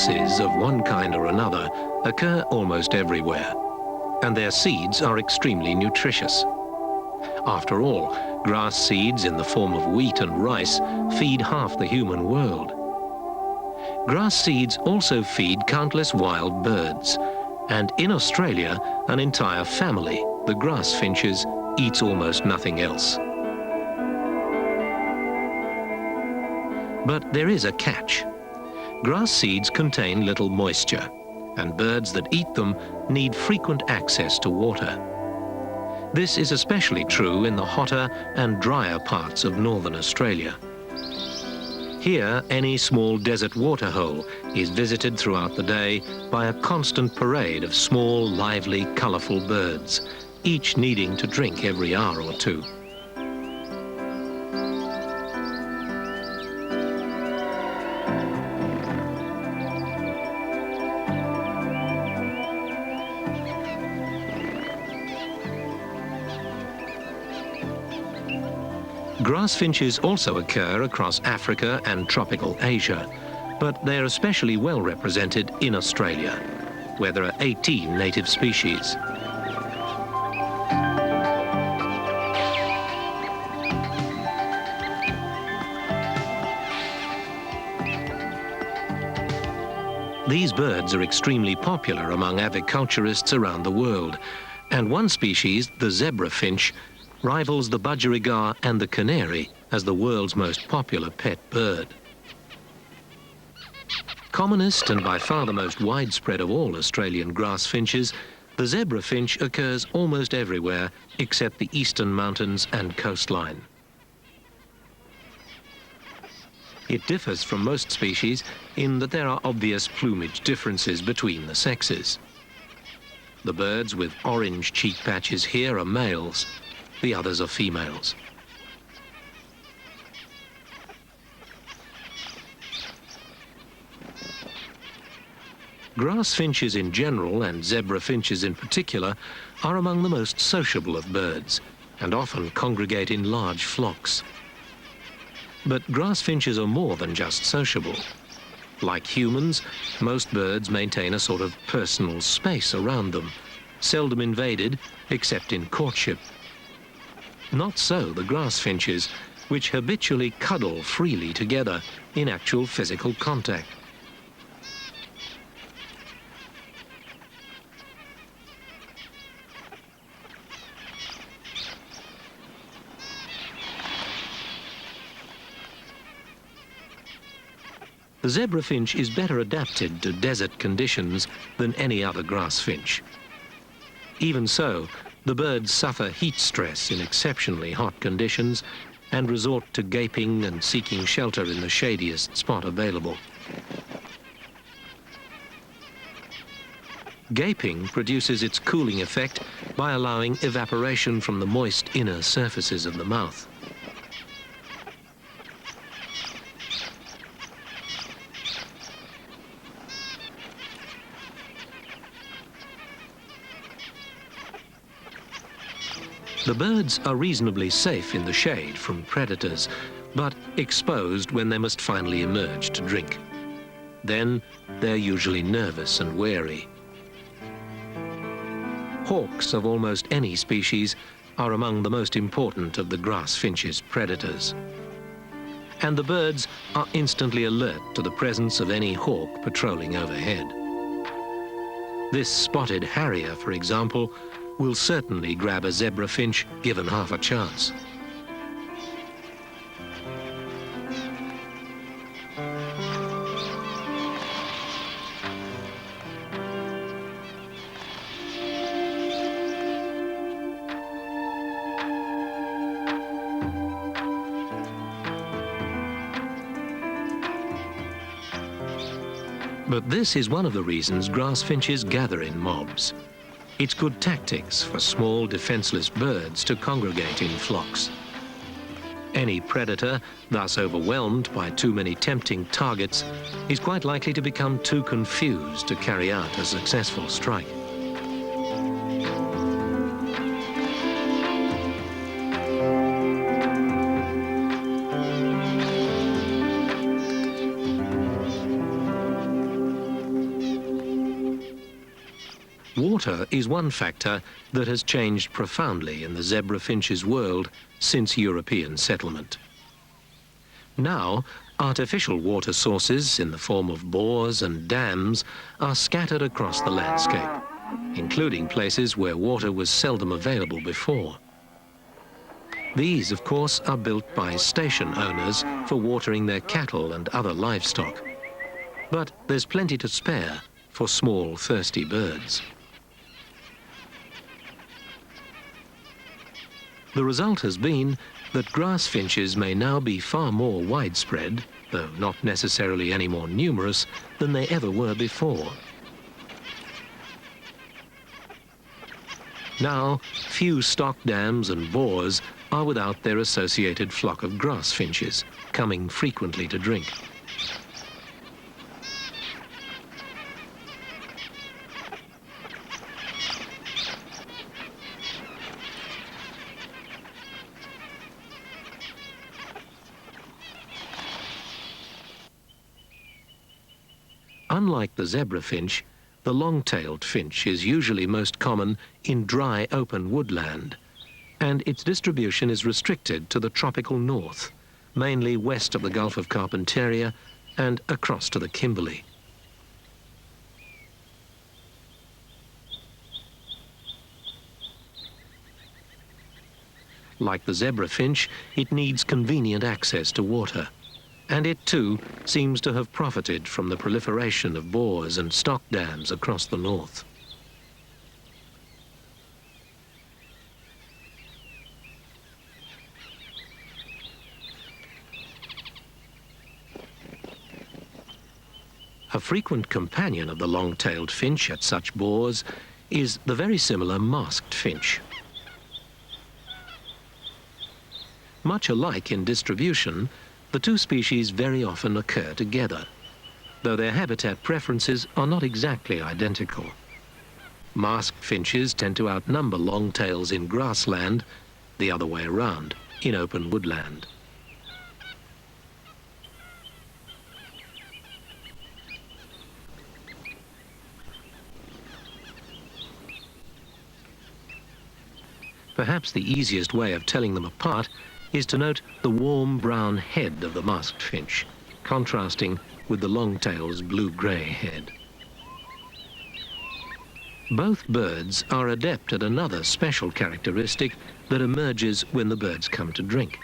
grasses of one kind or another occur almost everywhere, and their seeds are extremely nutritious. After all, grass seeds in the form of wheat and rice feed half the human world. Grass seeds also feed countless wild birds, and in Australia, an entire family, the grass finches, eats almost nothing else. But there is a catch. Grass seeds contain little moisture, and birds that eat them need frequent access to water. This is especially true in the hotter and drier parts of northern Australia. Here, any small desert waterhole is visited throughout the day by a constant parade of small, lively, colourful birds, each needing to drink every hour or two. Grass finches also occur across Africa and tropical Asia, but they are especially well represented in Australia, where there are 18 native species. These birds are extremely popular among aviculturists around the world, and one species, the zebra finch, rivals the budgerigar and the canary as the world's most popular pet bird. Commonest and by far the most widespread of all Australian grass finches, the zebra finch occurs almost everywhere except the eastern mountains and coastline. It differs from most species in that there are obvious plumage differences between the sexes. The birds with orange cheek patches here are males. The others are females. Grass finches in general, and zebra finches in particular, are among the most sociable of birds, and often congregate in large flocks. But grass finches are more than just sociable. Like humans, most birds maintain a sort of personal space around them, seldom invaded except in courtship. Not so the grass finches, which habitually cuddle freely together in actual physical contact. The zebra finch is better adapted to desert conditions than any other grass finch. Even so, the birds suffer heat stress in exceptionally hot conditions and resort to gaping and seeking shelter in the shadiest spot available. Gaping produces its cooling effect by allowing evaporation from the moist inner surfaces of the mouth. The birds are reasonably safe in the shade from predators, but exposed when they must finally emerge to drink. Then they're usually nervous and wary. Hawks of almost any species are among the most important of the grass finch's predators. And the birds are instantly alert to the presence of any hawk patrolling overhead. This spotted harrier, for example, will certainly grab a zebra finch given half a chance. But this is one of the reasons grass finches gather in mobs. It's good tactics for small, defenseless birds to congregate in flocks. Any predator, thus overwhelmed by too many tempting targets, is quite likely to become too confused to carry out a successful strike. Water is one factor that has changed profoundly in the zebra finch's world since European settlement. Now, artificial water sources in the form of bores and dams are scattered across the landscape, including places where water was seldom available before. These, of course, are built by station owners for watering their cattle and other livestock. But there's plenty to spare for small, thirsty birds. The result has been that grass finches may now be far more widespread, though not necessarily any more numerous, than they ever were before. Now, few stock dams and bores are without their associated flock of grass finches, coming frequently to drink. Unlike the zebra finch, the long-tailed finch is usually most common in dry, open woodland, and its distribution is restricted to the tropical north, mainly west of the Gulf of Carpentaria and across to the Kimberley. Like the zebra finch, it needs convenient access to water, and it too seems to have profited from the proliferation of bores and stock dams across the north. A frequent companion of the long-tailed finch at such bores is the very similar masked finch. Much alike in distribution, the two species very often occur together, though their habitat preferences are not exactly identical. Masked finches tend to outnumber longtails in grassland, the other way around, in open woodland. Perhaps the easiest way of telling them apart is to note the warm brown head of the masked finch, contrasting with the longtail's blue-grey head. Both birds are adept at another special characteristic that emerges when the birds come to drink.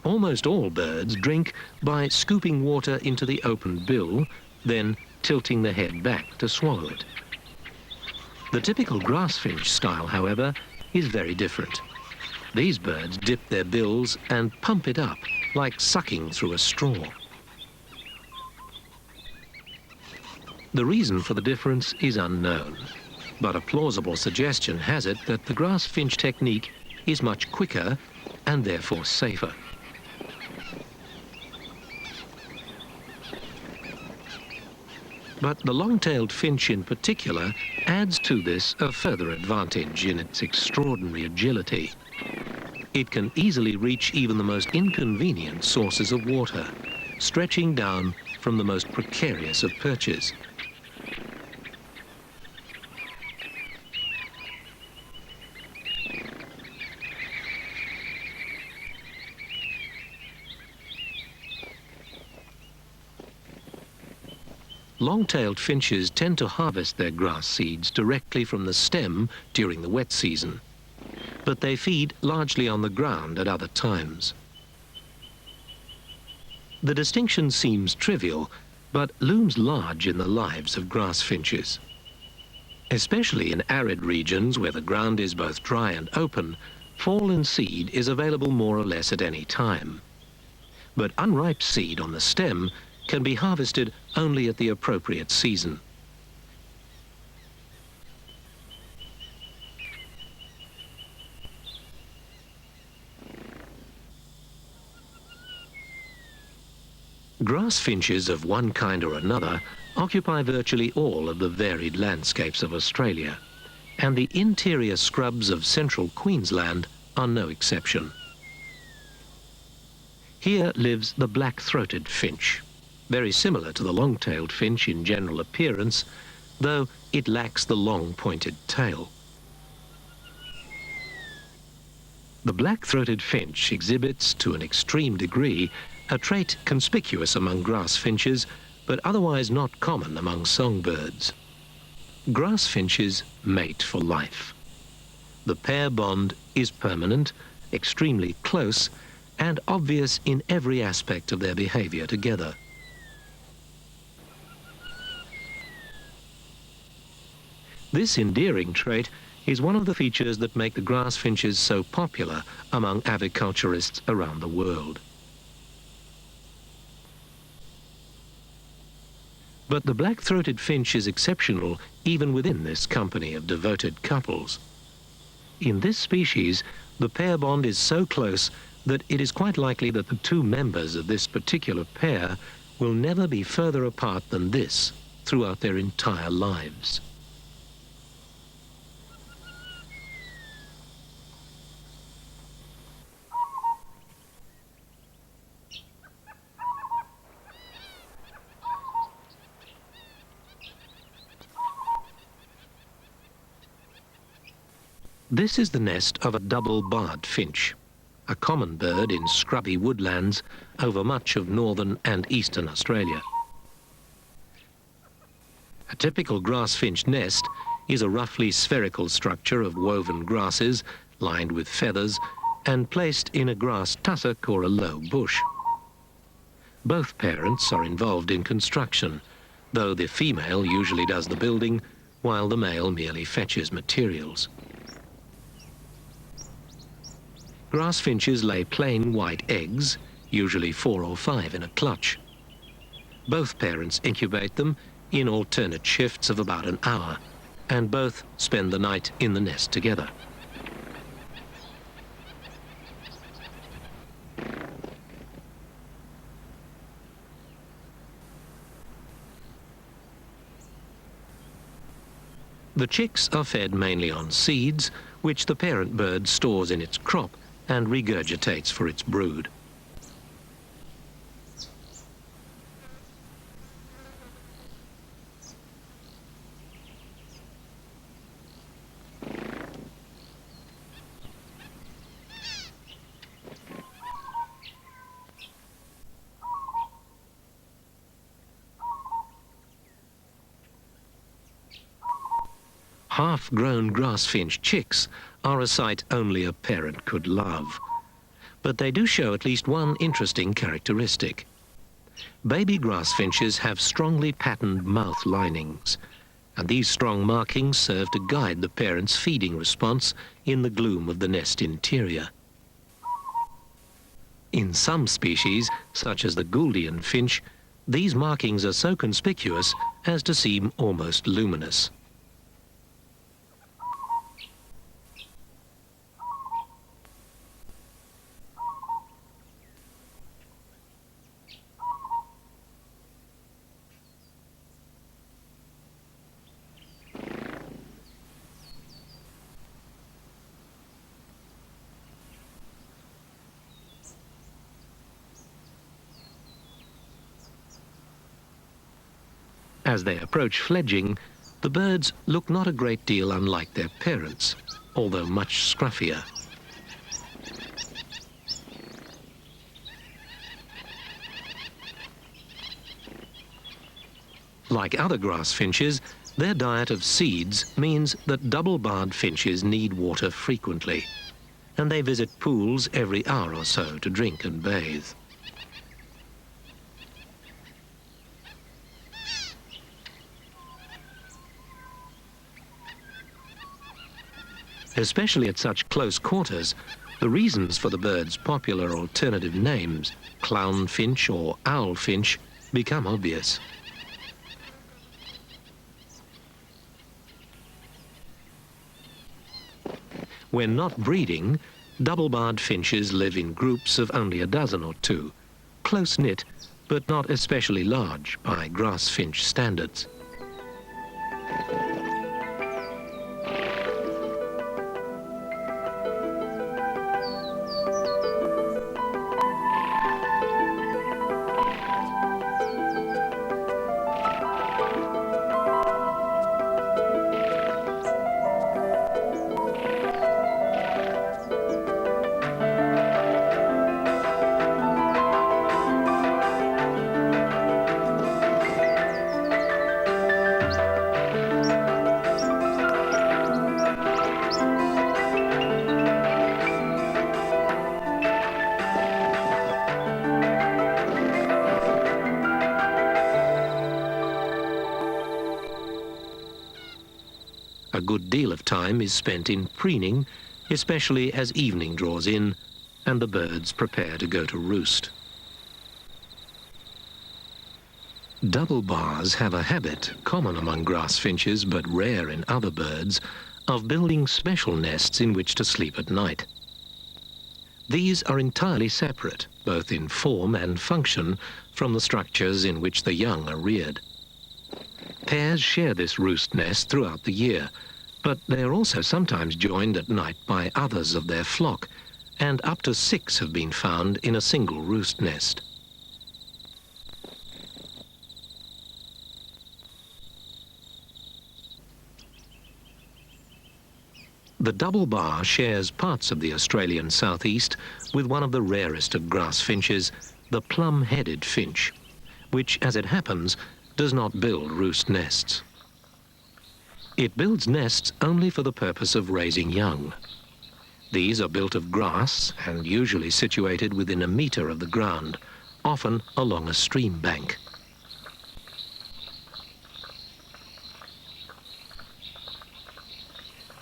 Almost all birds drink by scooping water into the open bill, then tilting the head back to swallow it. The typical grass finch style, however, is very different. These birds dip their bills and pump it up, like sucking through a straw. The reason for the difference is unknown, but a plausible suggestion has it that the grass finch technique is much quicker and therefore safer. But the long-tailed finch in particular adds to this a further advantage in its extraordinary agility. It can easily reach even the most inconvenient sources of water, stretching down from the most precarious of perches. Long-tailed finches tend to harvest their grass seeds directly from the stem during the wet season, but they feed largely on the ground at other times. The distinction seems trivial, but looms large in the lives of grass finches. Especially in arid regions where the ground is both dry and open, fallen seed is available more or less at any time. But unripe seed on the stem can be harvested only at the appropriate season. Grass finches of one kind or another occupy virtually all of the varied landscapes of Australia, and the interior scrubs of central Queensland are no exception. Here lives the black-throated finch, very similar to the long-tailed finch in general appearance, though it lacks the long pointed tail. The black-throated finch exhibits, to an extreme degree, a trait conspicuous among grass finches, but otherwise not common among songbirds. Grass finches mate for life. The pair bond is permanent, extremely close, and obvious in every aspect of their behavior together. This endearing trait is one of the features that make the grass finches so popular among aviculturists around the world. But the black-throated finch is exceptional even within this company of devoted couples. In this species, the pair bond is so close that it is quite likely that the two members of this particular pair will never be further apart than this throughout their entire lives. This is the nest of a double-barred finch, a common bird in scrubby woodlands over much of northern and eastern Australia. A typical grass finch nest is a roughly spherical structure of woven grasses lined with feathers and placed in a grass tussock or a low bush. Both parents are involved in construction, though the female usually does the building while the male merely fetches materials. Grass finches lay plain white eggs, usually 4 or 5 in a clutch. Both parents incubate them in alternate shifts of about an hour, and both spend the night in the nest together. The chicks are fed mainly on seeds, which the parent bird stores in its crop and regurgitates for its brood. Half-grown grass finch chicks are a sight only a parent could love. But they do show at least one interesting characteristic. Baby grass finches have strongly patterned mouth linings, and these strong markings serve to guide the parent's feeding response in the gloom of the nest interior. In some species, such as the Gouldian finch, these markings are so conspicuous as to seem almost luminous. As they approach fledging, the birds look not a great deal unlike their parents, although much scruffier. Like other grass finches, their diet of seeds means that double-barred finches need water frequently, and they visit pools every hour or so to drink and bathe. Especially at such close quarters, the reasons for the bird's popular alternative names, clown finch or owl finch, become obvious. When not breeding, double-barred finches live in groups of only a dozen or two, close-knit but not especially large by grass finch standards. good deal of time is spent in preening, especially as evening draws in and the birds prepare to go to roost. Double bars have a habit, common among grass finches but rare in other birds, of building special nests in which to sleep at night. These are entirely separate, both in form and function, from the structures in which the young are reared. Pairs share this roost nest throughout the year, but they are also sometimes joined at night by others of their flock, and up to 6 have been found in a single roost nest. The double bar shares parts of the Australian southeast with one of the rarest of grass finches, the plum-headed finch, which, as it happens, does not build roost nests. It builds nests only for the purpose of raising young. These are built of grass and usually situated within a metre of the ground, often along a stream bank.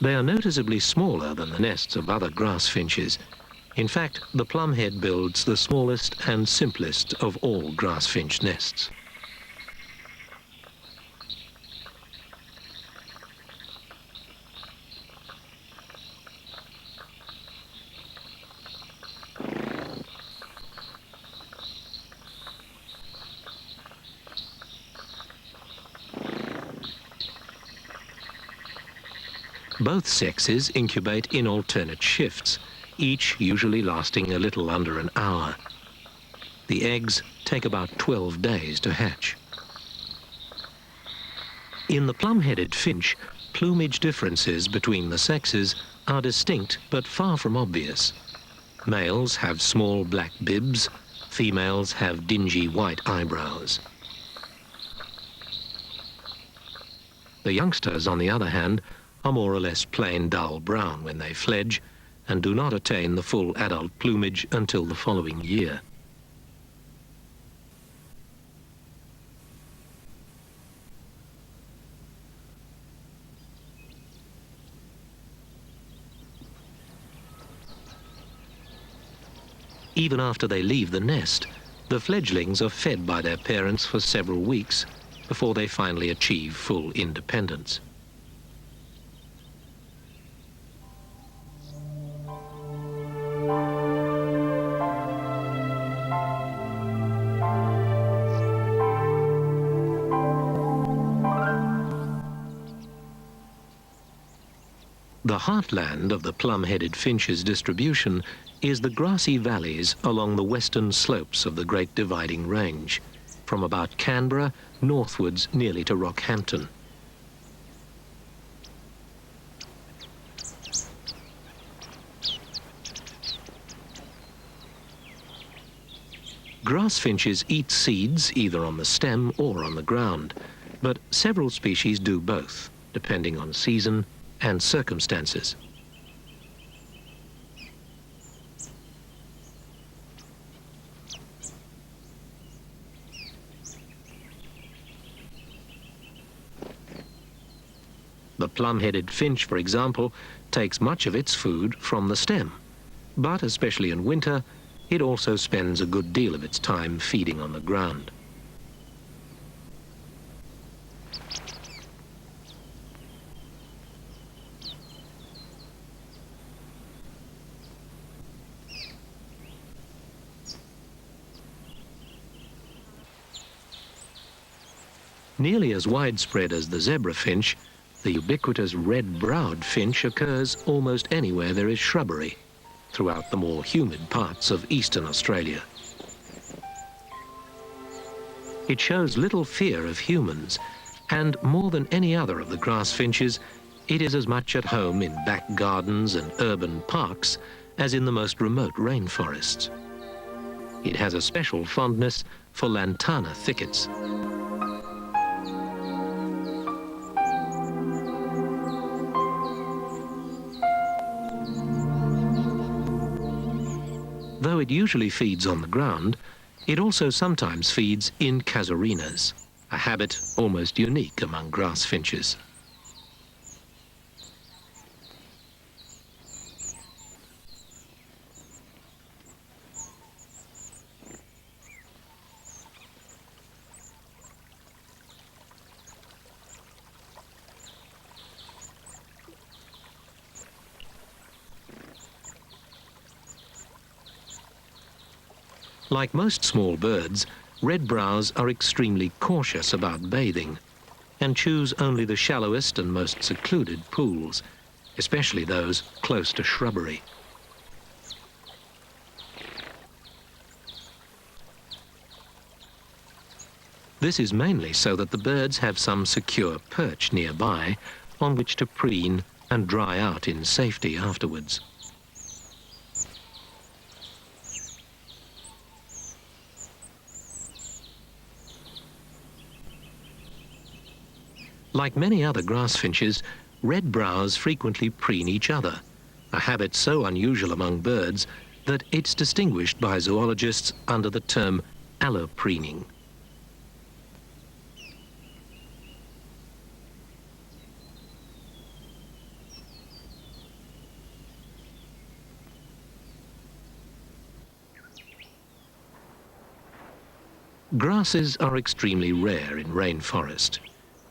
They are noticeably smaller than the nests of other grass finches. In fact, the plumhead builds the smallest and simplest of all grass finch nests. Both sexes incubate in alternate shifts, each usually lasting a little under an hour. The eggs take about 12 days to hatch. In the plum-headed finch, plumage differences between the sexes are distinct but far from obvious. Males have small black bibs, females have dingy white eyebrows. The youngsters, on the other hand, are more or less plain dull brown when they fledge and do not attain the full adult plumage until the following year. Even after they leave the nest, the fledglings are fed by their parents for several weeks before they finally achieve full independence. The heartland of the plum-headed finch's distribution is the grassy valleys along the western slopes of the Great Dividing Range, from about Canberra northwards nearly to Rockhampton. Grass finches eat seeds either on the stem or on the ground, but several species do both, depending on season and circumstances. The plum-headed finch, for example, takes much of its food from the stem, but especially in winter, it also spends a good deal of its time feeding on the ground. Nearly as widespread as the zebra finch, the ubiquitous red-browed finch occurs almost anywhere there is shrubbery, throughout the more humid parts of eastern Australia. It shows little fear of humans, and more than any other of the grass finches, it is as much at home in back gardens and urban parks as in the most remote rainforests. It has a special fondness for lantana thickets. Though it usually feeds on the ground, it also sometimes feeds in casuarinas, a habit almost unique among grass finches. Like most small birds, red-brows are extremely cautious about bathing and choose only the shallowest and most secluded pools, especially those close to shrubbery. This is mainly so that the birds have some secure perch nearby on which to preen and dry out in safety afterwards. Like many other grassfinches, red brows frequently preen each other, a habit so unusual among birds that it's distinguished by zoologists under the term allopreening. Grasses are extremely rare in rainforest,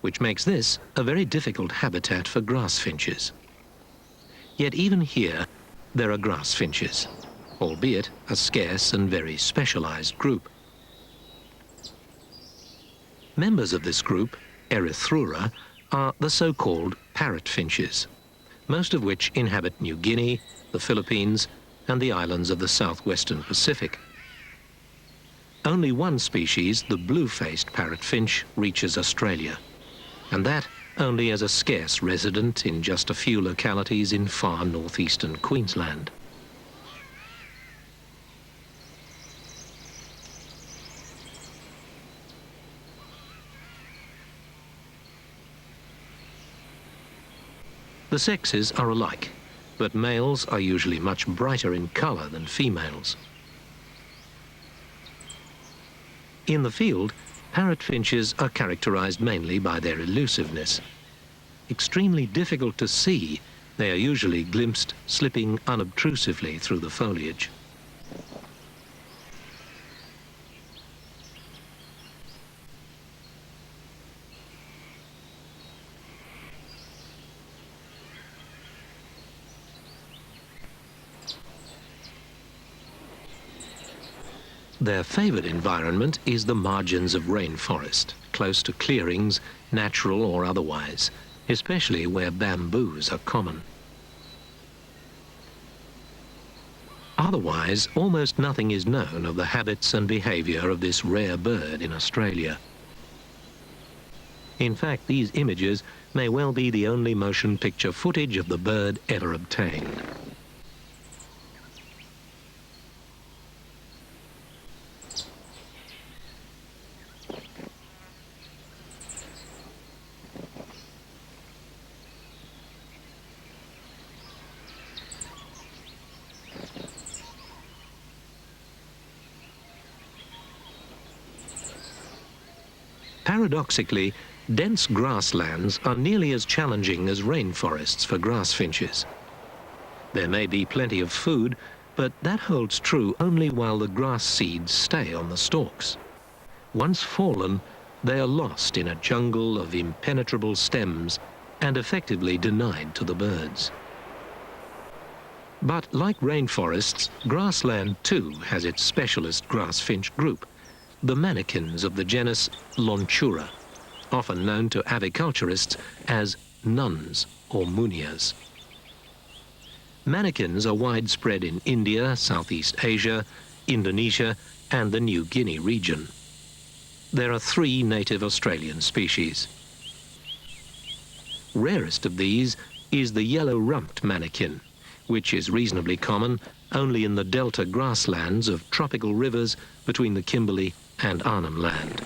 which makes this a very difficult habitat for grassfinches. Yet even here, there are grassfinches, albeit a scarce and very specialized group. Members of this group, Erythrura, are the so-called parrotfinches, most of which inhabit New Guinea, the Philippines, and the islands of the southwestern Pacific. Only one species, the blue-faced parrotfinch, reaches Australia, and that only as a scarce resident in just a few localities in far northeastern Queensland. The sexes are alike, but males are usually much brighter in colour than females. In the field, parrotfinches are characterized mainly by their elusiveness. Extremely difficult to see, they are usually glimpsed slipping unobtrusively through the foliage. Their favoured environment is the margins of rainforest, close to clearings, natural or otherwise, especially where bamboos are common. Otherwise, almost nothing is known of the habits and behaviour of this rare bird in Australia. In fact, these images may well be the only motion picture footage of the bird ever obtained. Paradoxically, dense grasslands are nearly as challenging as rainforests for grassfinches. There may be plenty of food, but that holds true only while the grass seeds stay on the stalks. Once fallen, they are lost in a jungle of impenetrable stems and effectively denied to the birds. But like rainforests, grassland too has its specialist grassfinch group, the manakins of the genus Lonchura, often known to aviculturists as nuns or munias. Manakins are widespread in India, Southeast Asia, Indonesia, and the New Guinea region. There are 3 native Australian species. Rarest of these is the yellow-rumped manakin, which is reasonably common only in the delta grasslands of tropical rivers between the Kimberley and Arnhem Land.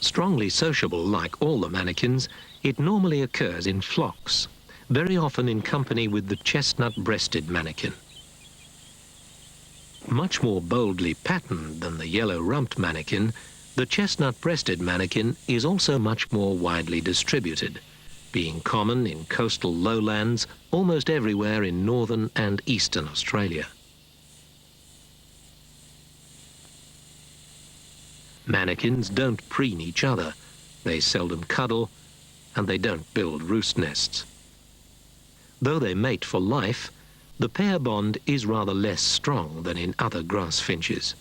Strongly sociable like all the manakins, it normally occurs in flocks, very often in company with the chestnut-breasted manakin. Much more boldly patterned than the yellow-rumped manakin, the chestnut-breasted manakin is also much more widely distributed, being common in coastal lowlands almost everywhere in northern and eastern Australia. Manakins don't preen each other, they seldom cuddle, and they don't build roost nests. Though they mate for life, the pair bond is rather less strong than in other grass finches.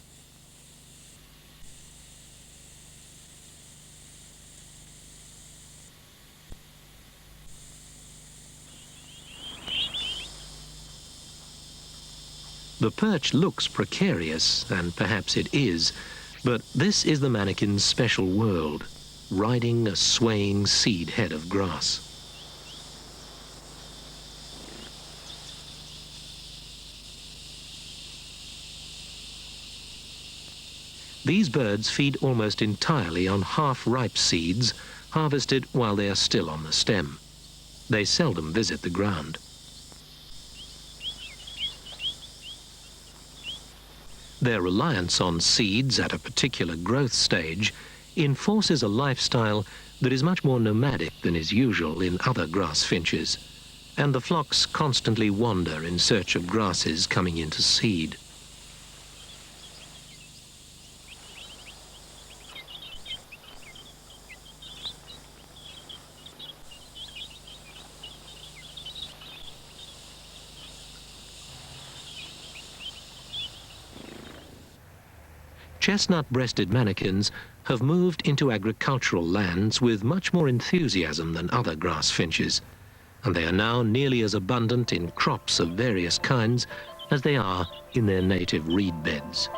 The perch looks precarious, and perhaps it is, but this is the manakin's special world, riding a swaying seed head of grass. These birds feed almost entirely on half-ripe seeds harvested while they are still on the stem. They seldom visit the ground. Their reliance on seeds at a particular growth stage enforces a lifestyle that is much more nomadic than is usual in other grass finches, and the flocks constantly wander in search of grasses coming into seed. Chestnut-breasted manakins have moved into agricultural lands with much more enthusiasm than other grass finches, and they are now nearly as abundant in crops of various kinds as they are in their native reed beds.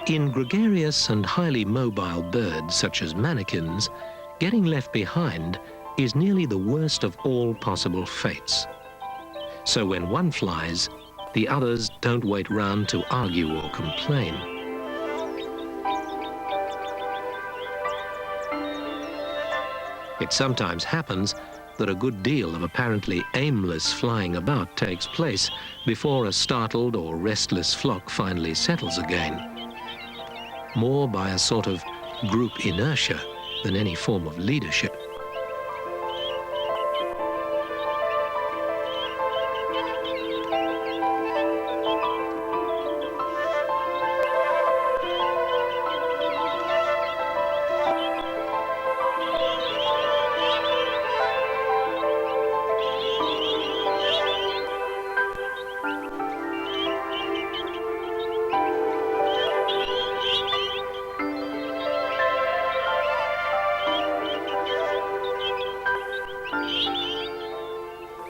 In gregarious and highly mobile birds such as manakins, getting left behind is nearly the worst of all possible fates. So when one flies, the others don't wait round to argue or complain. It sometimes happens that a good deal of apparently aimless flying about takes place before a startled or restless flock finally settles again, more by a sort of group inertia than any form of leadership.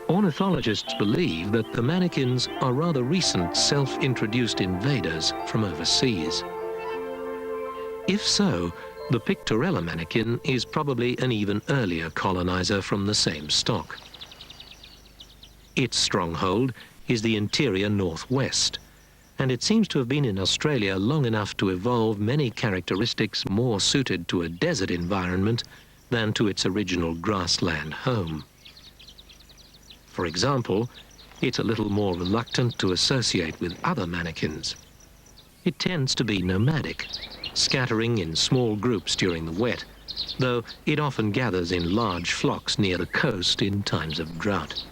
Ornithologists believe that the manakins are rather recent self-introduced invaders from overseas. If so, the Pictorella manakin is probably an even earlier colonizer from the same stock. Its stronghold is the interior northwest, and it seems to have been in Australia long enough to evolve many characteristics more suited to a desert environment than to its original grassland home. For example, it's a little more reluctant to associate with other manakins. It tends to be nomadic, scattering in small groups during the wet, though it often gathers in large flocks near the coast in times of drought.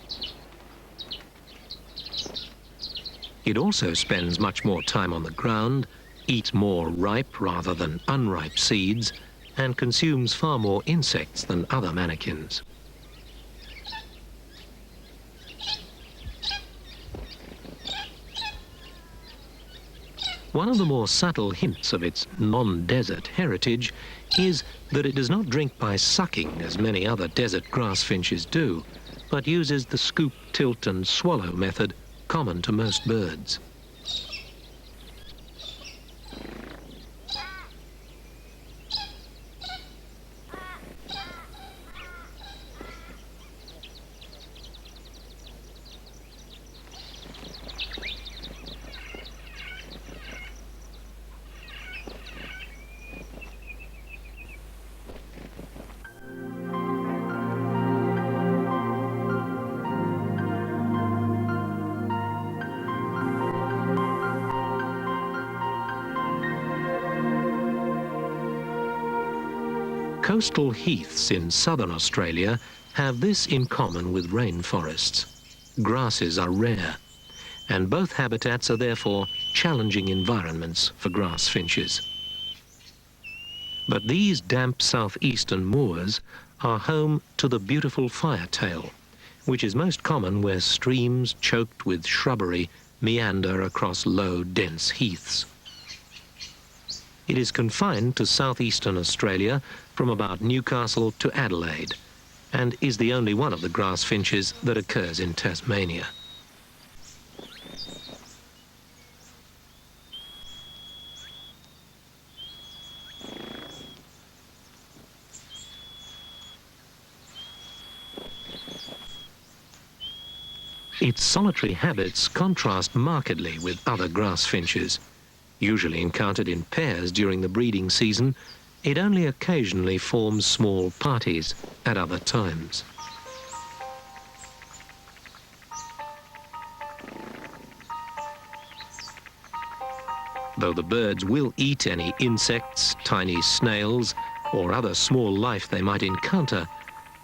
It also spends much more time on the ground, eats more ripe rather than unripe seeds, and consumes far more insects than other manakins. One of the more subtle hints of its non-desert heritage is that it does not drink by sucking as many other desert grass finches do, but uses the scoop, tilt and swallow method common to most birds. Coastal heaths in southern Australia have this in common with rainforests. Grasses are rare, and both habitats are therefore challenging environments for grass finches. But these damp southeastern moors are home to the beautiful firetail, which is most common where streams choked with shrubbery meander across low, dense heaths. It is confined to southeastern Australia from about Newcastle to Adelaide, and is the only one of the grass finches that occurs in Tasmania. Its solitary habits contrast markedly with other grass finches. Usually encountered in pairs during the breeding season, it only occasionally forms small parties at other times. Though the birds will eat any insects, tiny snails, or other small life they might encounter,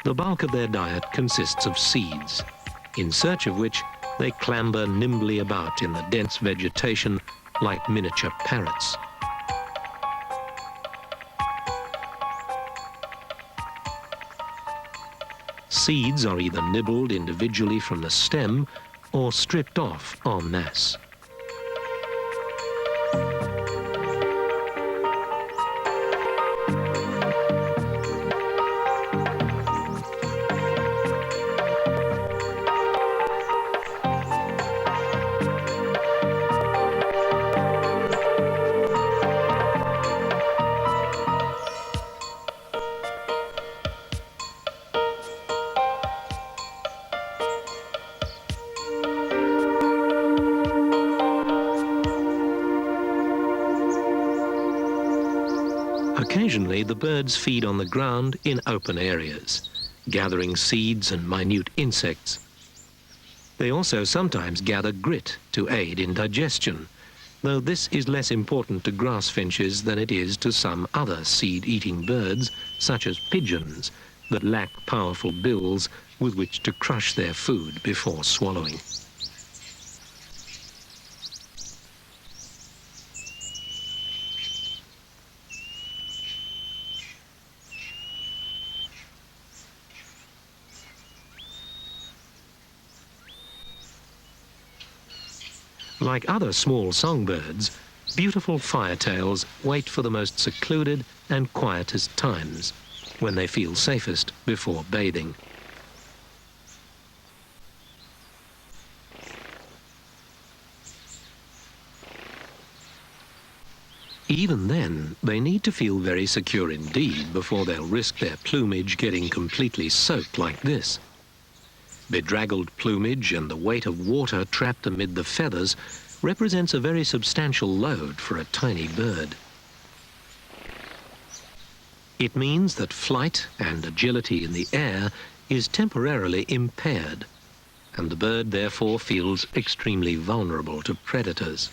the bulk of their diet consists of seeds, in search of which they clamber nimbly about in the dense vegetation like miniature parrots. Seeds are either nibbled individually from the stem or stripped off en masse. Occasionally, the birds feed on the ground in open areas, gathering seeds and minute insects. They also sometimes gather grit to aid in digestion, though this is less important to grass finches than it is to some other seed-eating birds, such as pigeons, that lack powerful bills with which to crush their food before swallowing. Like other small songbirds, beautiful firetails wait for the most secluded and quietest times, when they feel safest before bathing. Even then, they need to feel very secure indeed before they'll risk their plumage getting completely soaked like this. Bedraggled plumage and the weight of water trapped amid the feathers represents a very substantial load for a tiny bird. It means that flight and agility in the air is temporarily impaired, and the bird therefore feels extremely vulnerable to predators.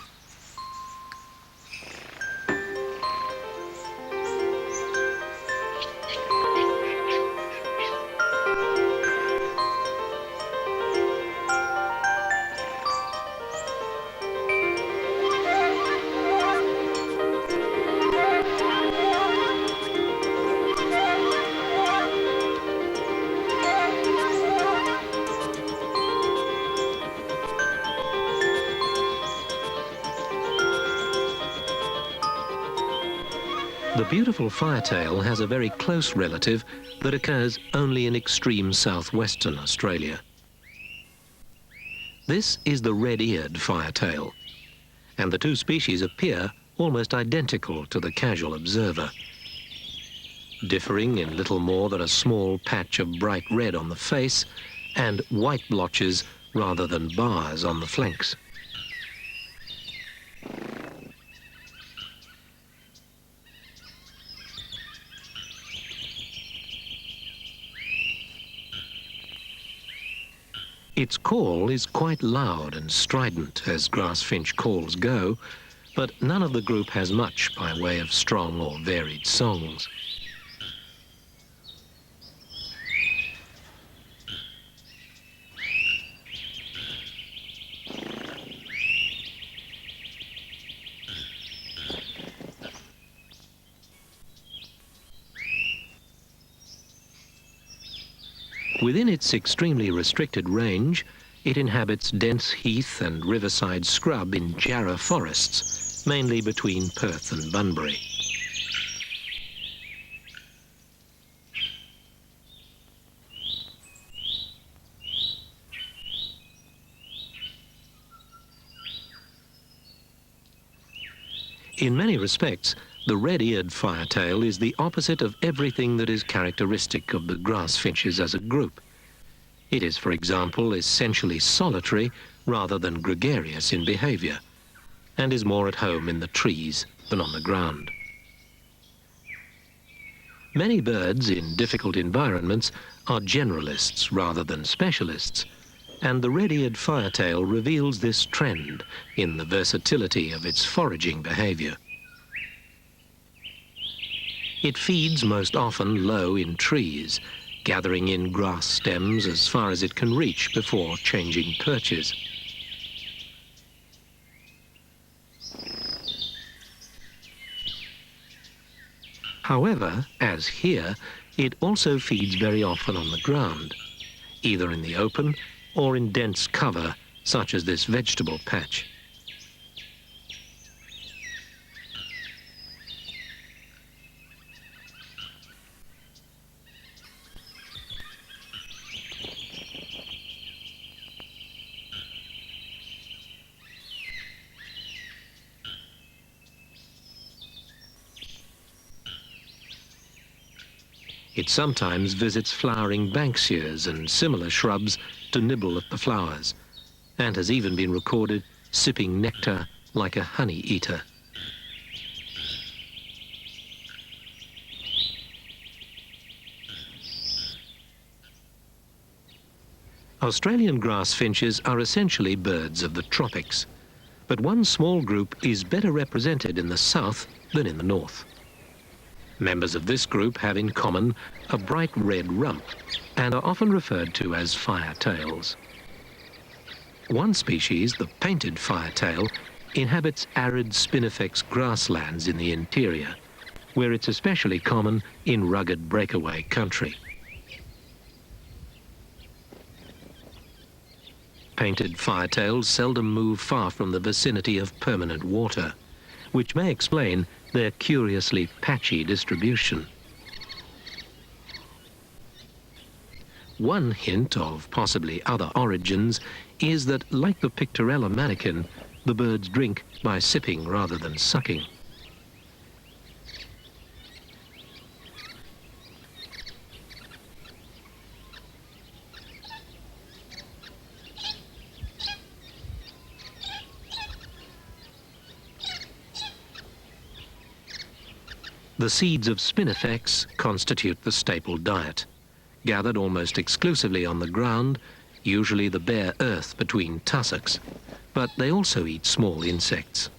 The beautiful firetail has a very close relative that occurs only in extreme southwestern Australia. This is the red-eared firetail, and the two species appear almost identical to the casual observer, differing in little more than a small patch of bright red on the face and white blotches rather than bars on the flanks. Its call is quite loud and strident, as grass finch calls go, but none of the group has much by way of strong or varied songs. Within its extremely restricted range, it inhabits dense heath and riverside scrub in jarrah forests, mainly between Perth and Bunbury. In many respects, the red-eared firetail is the opposite of everything that is characteristic of the grass finches as a group. It is, for example, essentially solitary rather than gregarious in behaviour, and is more at home in the trees than on the ground. Many birds in difficult environments are generalists rather than specialists, and the red-eared firetail reveals this trend in the versatility of its foraging behaviour. It feeds most often low in trees, gathering in grass stems as far as it can reach before changing perches. However, as here, it also feeds very often on the ground, either in the open or in dense cover, such as this vegetable patch. It sometimes visits flowering banksias and similar shrubs to nibble at the flowers, and has even been recorded sipping nectar like a honey eater. Australian grass finches are essentially birds of the tropics, but one small group is better represented in the south than in the north. Members of this group have in common a bright red rump and are often referred to as firetails. One species, the painted firetail, inhabits arid spinifex grasslands in the interior, where it's especially common in rugged breakaway country. Painted firetails seldom move far from the vicinity of permanent water, which may explain their curiously patchy distribution. One hint of possibly other origins is that, like the pictorella mannikin, the birds drink by sipping rather than sucking. The seeds of spinifex constitute the staple diet, gathered almost exclusively on the ground, usually the bare earth between tussocks, but they also eat small insects.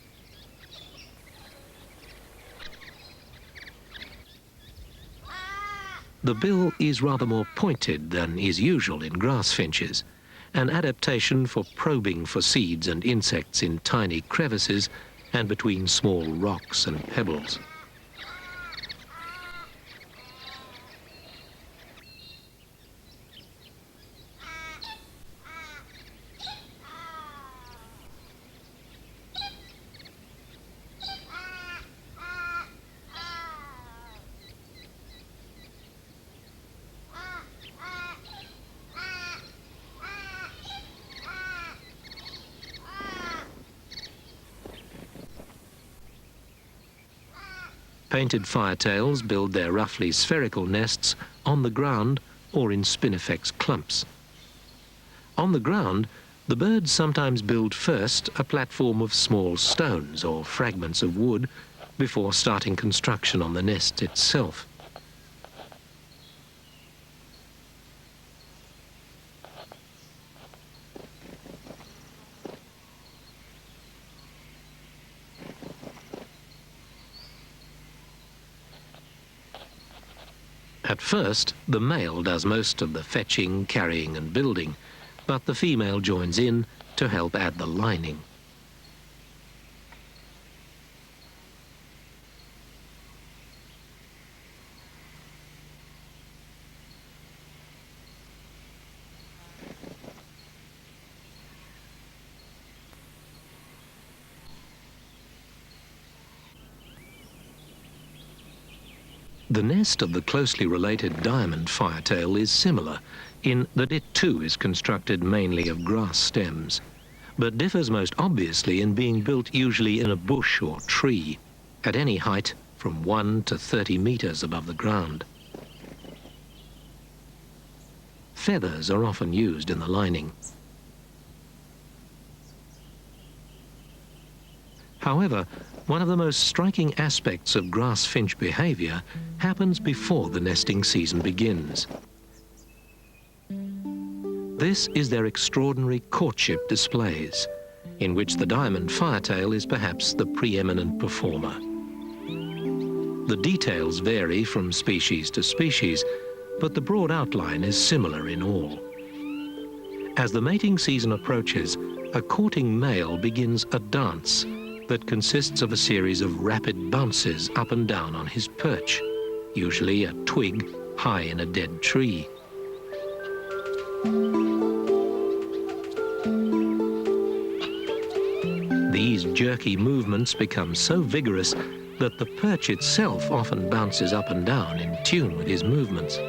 The bill is rather more pointed than is usual in grass finches, an adaptation for probing for seeds and insects in tiny crevices and between small rocks and pebbles. Painted firetails build their roughly spherical nests on the ground or in spinifex clumps. On the ground, the birds sometimes build first a platform of small stones or fragments of wood before starting construction on the nest itself. At first, the male does most of the fetching, carrying and building, but the female joins in to help add the lining. The nest of the closely related diamond firetail is similar in that it too is constructed mainly of grass stems, but differs most obviously in being built usually in a bush or tree, at any height from 1 to 30 meters above the ground. Feathers are often used in the lining. However, one of the most striking aspects of grass finch behavior happens before the nesting season begins. This is their extraordinary courtship displays, in which the diamond firetail is perhaps the preeminent performer. The details vary from species to species, but the broad outline is similar in all. As the mating season approaches, a courting male begins a dance that consists of a series of rapid bounces up and down on his perch, usually a twig high in a dead tree. These jerky movements become so vigorous that the perch itself often bounces up and down in tune with his movements.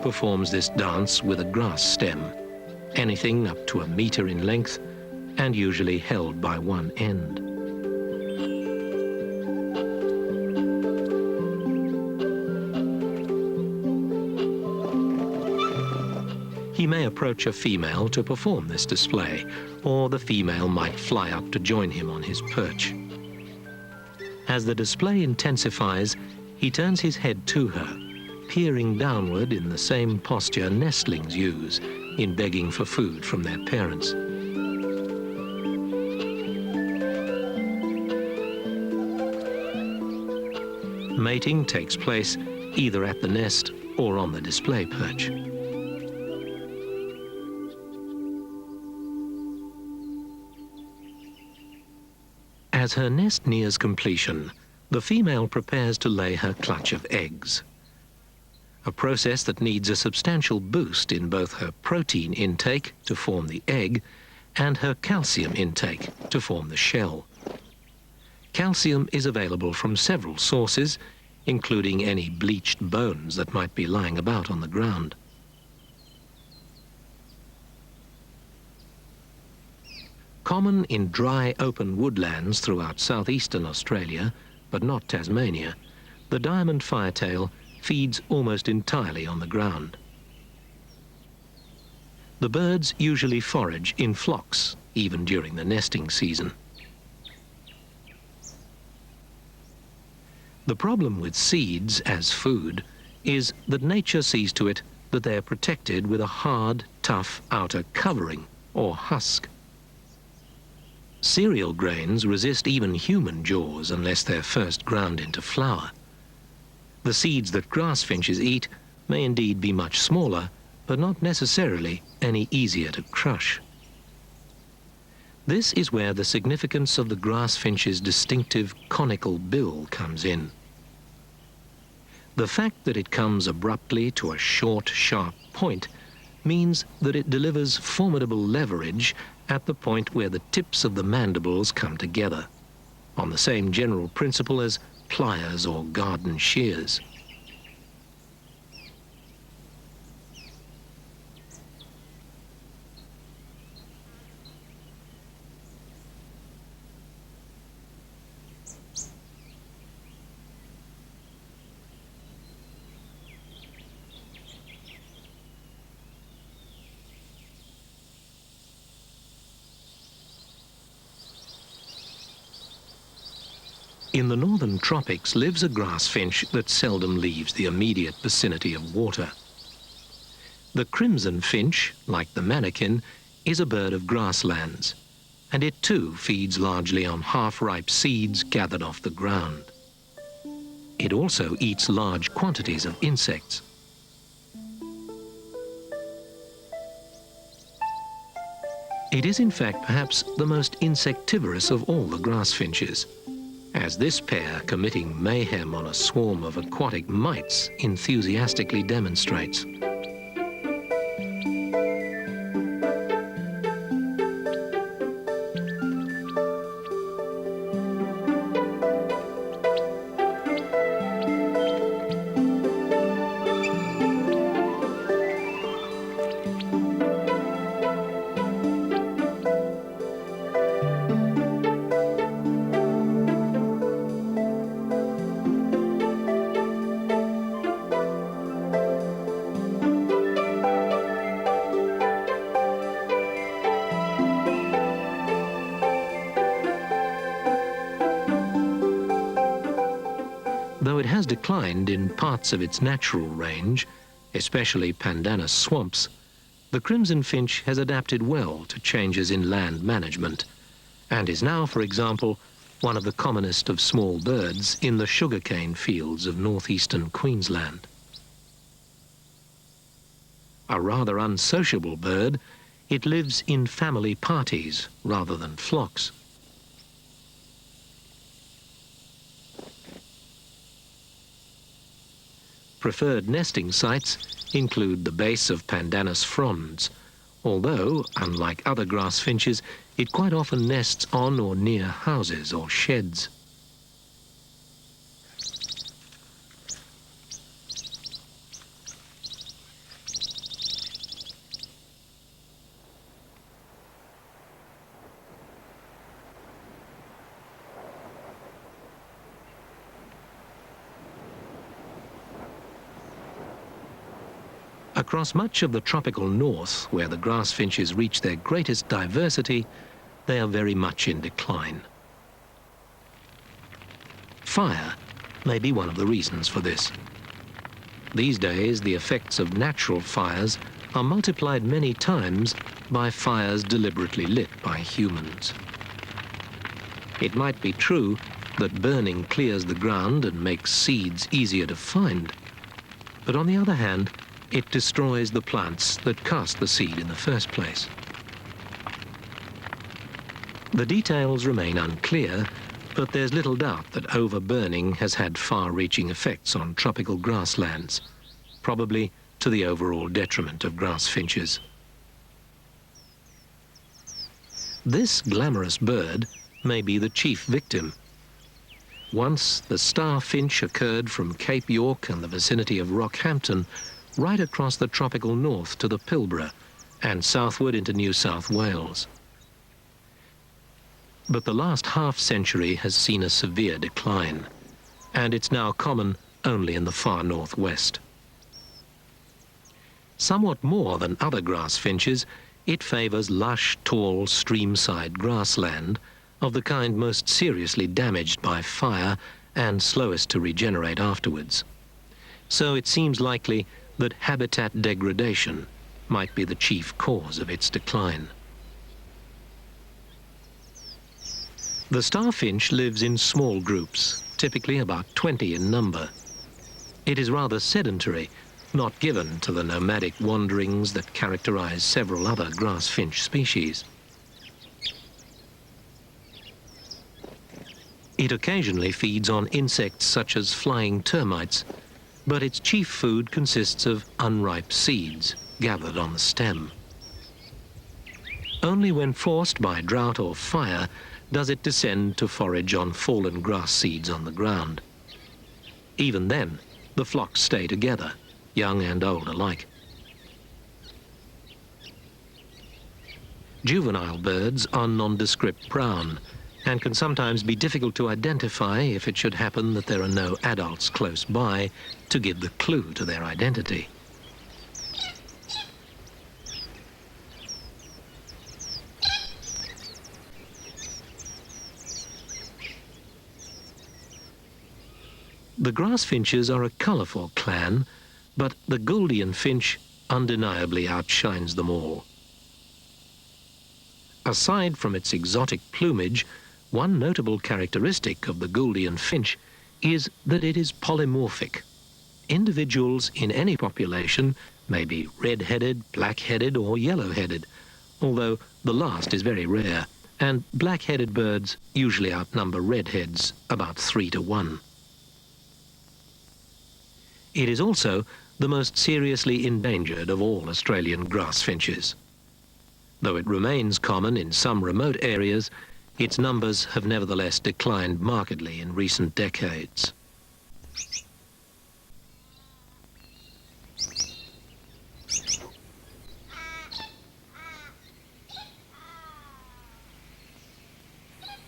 Performs this dance with a grass stem, anything up to 1 meter in length and usually held by one end. He may approach a female to perform this display, or the female might fly up to join him on his perch. As the display intensifies, he turns his head to her, peering downward in the same posture nestlings use in begging for food from their parents. Mating takes place either at the nest or on the display perch. As her nest nears completion, the female prepares to lay her clutch of eggs, a process that needs a substantial boost in both her protein intake to form the egg and her calcium intake to form the shell. Calcium is available from several sources, including any bleached bones that might be lying about on the ground. Common in dry, open woodlands throughout southeastern Australia, but not Tasmania, the diamond firetail feeds almost entirely on the ground. The birds usually forage in flocks, even during the nesting season. The problem with seeds as food is that nature sees to it that they are protected with a hard, tough outer covering, or husk. Cereal grains resist even human jaws unless they're first ground into flour. The seeds that grass finches eat may indeed be much smaller, but not necessarily any easier to crush. This is where the significance of the grass finch's distinctive conical bill comes in. The fact that it comes abruptly to a short, sharp point means that it delivers formidable leverage at the point where the tips of the mandibles come together, on the same general principle as pliers or garden shears. In the northern tropics lives a grass finch that seldom leaves the immediate vicinity of water. The crimson finch, like the manakin, is a bird of grasslands, and it too feeds largely on half-ripe seeds gathered off the ground. It also eats large quantities of insects. It is in fact perhaps the most insectivorous of all the grass finches, as this pair committing mayhem on a swarm of aquatic mites enthusiastically demonstrates. Though it has declined in parts of its natural range, especially pandanus swamps, the crimson finch has adapted well to changes in land management and is now, for example, one of the commonest of small birds in the sugarcane fields of northeastern Queensland. A rather unsociable bird, it lives in family parties rather than flocks. Preferred nesting sites include the base of pandanus fronds, although, unlike other grass finches, it quite often nests on or near houses or sheds. Across much of the tropical north, where the grass finches reach their greatest diversity, they are very much in decline. Fire may be one of the reasons for this. These days, the effects of natural fires are multiplied many times by fires deliberately lit by humans. It might be true that burning clears the ground and makes seeds easier to find, but on the other hand, it destroys the plants that cast the seed in the first place. The details remain unclear, but there's little doubt that overburning has had far-reaching effects on tropical grasslands, probably to the overall detriment of grass finches. This glamorous bird may be the chief victim. Once the star finch occurred from Cape York and the vicinity of Rockhampton right across the tropical north to the Pilbara and southward into New South Wales. But the last half-century has seen a severe decline, and it's now common only in the far northwest. Somewhat more than other grass finches, it favours lush, tall, stream-side grassland of the kind most seriously damaged by fire and slowest to regenerate afterwards. So it seems likely that habitat degradation might be the chief cause of its decline. The starfinch lives in small groups, typically about 20 in number. It is rather sedentary, not given to the nomadic wanderings that characterize several other grass finch species. It occasionally feeds on insects such as flying termites, but its chief food consists of unripe seeds gathered on the stem. Only when forced by drought or fire does it descend to forage on fallen grass seeds on the ground. Even then, the flocks stay together, young and old alike. Juvenile birds are nondescript brown and can sometimes be difficult to identify if it should happen that there are no adults close by to give the clue to their identity. The grass finches are a colourful clan, but the Gouldian finch undeniably outshines them all. Aside from its exotic plumage, one notable characteristic of the Gouldian finch is that it is polymorphic. Individuals in any population may be red-headed, black-headed or yellow-headed, although the last is very rare, and black-headed birds usually outnumber redheads about 3 to 1. It is also the most seriously endangered of all Australian grass finches. Though it remains common in some remote areas, its numbers have nevertheless declined markedly in recent decades.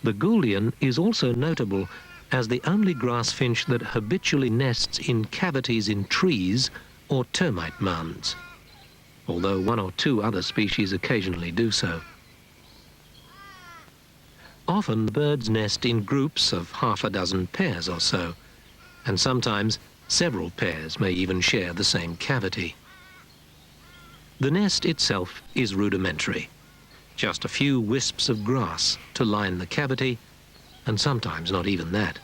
The Gouldian is also notable as the only grass finch that habitually nests in cavities in trees or termite mounds, although 1 or 2 other species occasionally do so. Often the birds nest in groups of half a dozen pairs or so, and sometimes several pairs may even share the same cavity. The nest itself is rudimentary, just a few wisps of grass to line the cavity, and sometimes not even that.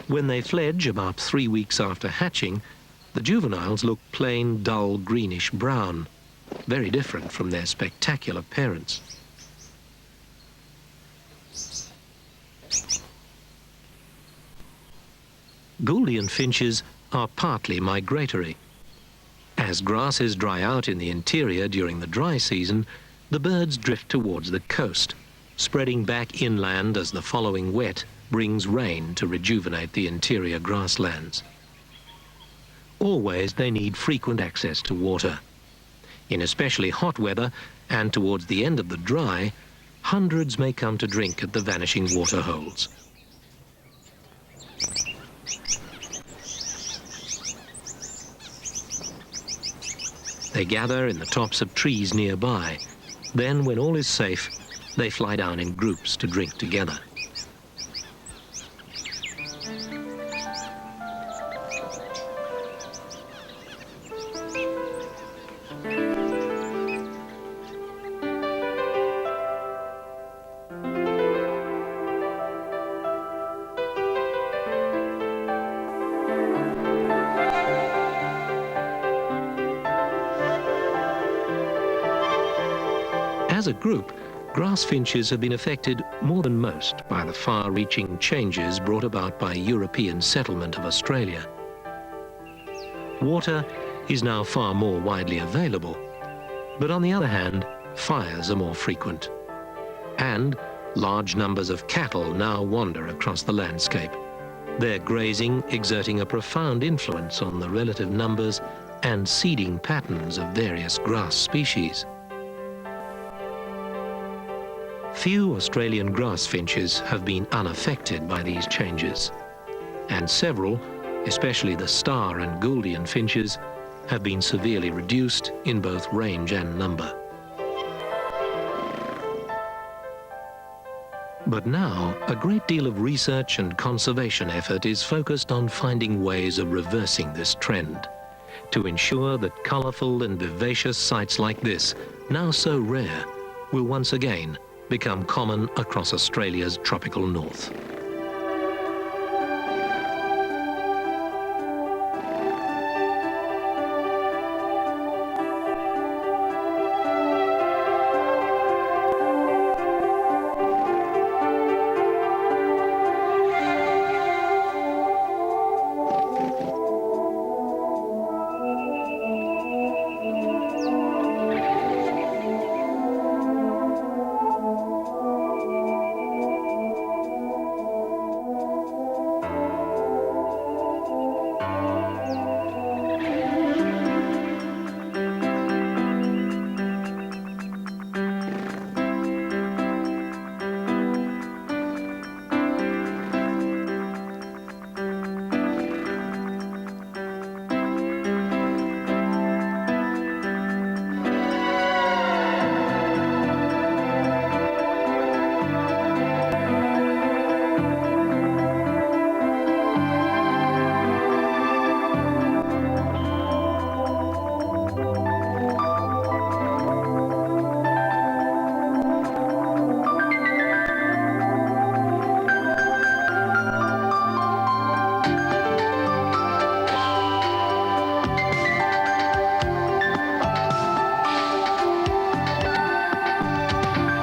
When they fledge about 3 weeks after hatching, the juveniles look plain, dull, greenish brown, very different from their spectacular parents. Gouldian finches are partly migratory. As grasses dry out in the interior during the dry season, the birds drift towards the coast, spreading back inland as the following wet brings rain to rejuvenate the interior grasslands. Always they need frequent access to water. In especially hot weather and towards the end of the dry, hundreds may come to drink at the vanishing water holes. They gather in the tops of trees nearby. Then, when all is safe, they fly down in groups to drink together. As a group, grass finches have been affected more than most by the far-reaching changes brought about by European settlement of Australia. Water is now far more widely available, but on the other hand, fires are more frequent. And large numbers of cattle now wander across the landscape, their grazing exerting a profound influence on the relative numbers and seeding patterns of various grass species. Few Australian grass finches have been unaffected by these changes, and several, especially the star and Gouldian finches, have been severely reduced in both range and number. But now, a great deal of research and conservation effort is focused on finding ways of reversing this trend, to ensure that colourful and vivacious sights like this, now so rare, will once again become common across Australia's tropical north.